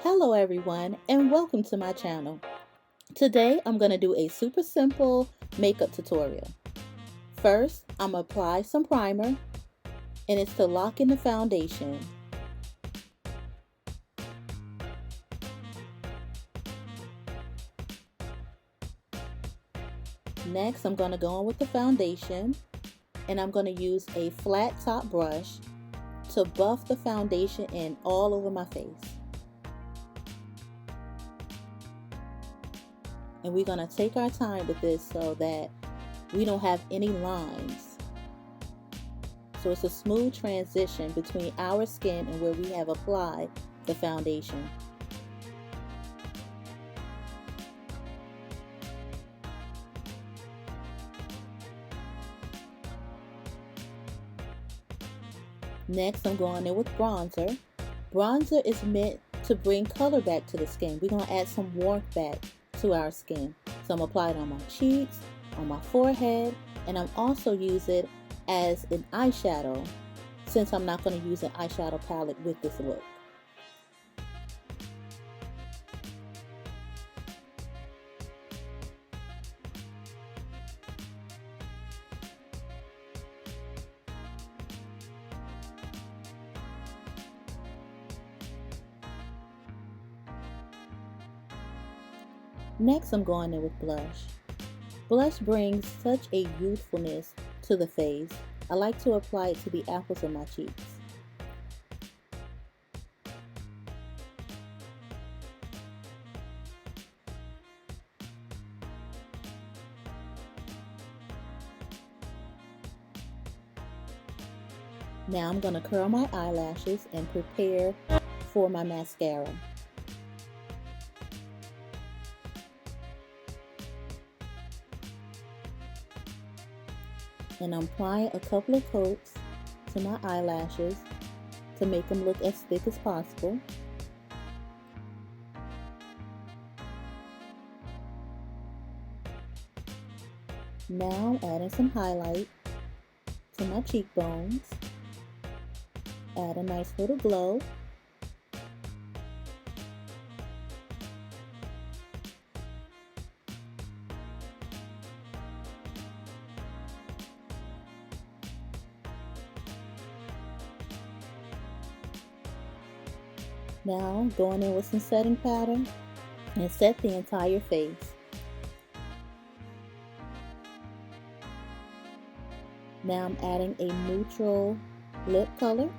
Hello everyone and welcome to my channel. Today I'm going to do a super simple makeup tutorial. First, I'm going to apply some primer and it's to lock in the foundation. Next, I'm going to go in with the foundation and I'm going to use a flat top brush to buff the foundation in all over my face. And we're going to take our time with this so that we don't have any lines. So it's a smooth transition between our skin and where we have applied the foundation. Next, I'm going in with bronzer. Bronzer is meant to bring color back to the skin. We're going to add some warmth back to our skin. So I'm applying it on my cheeks, on my forehead, and I'm also using it as an eyeshadow since I'm not going to use an eyeshadow palette with this look. Next, I'm going in with blush. Blush brings such a youthfulness to the face. I like to apply it to the apples of my cheeks. Now I'm going to curl my eyelashes and prepare for my mascara. And I'm applying a couple of coats to my eyelashes to make them look as thick as possible. Now I'm adding some highlight to my cheekbones. Add a nice little glow. Now going in with some setting powder and set the entire face. Now I'm adding a neutral lip color.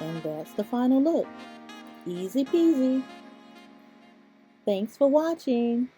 And that's the final look. Easy peasy. Thanks for watching.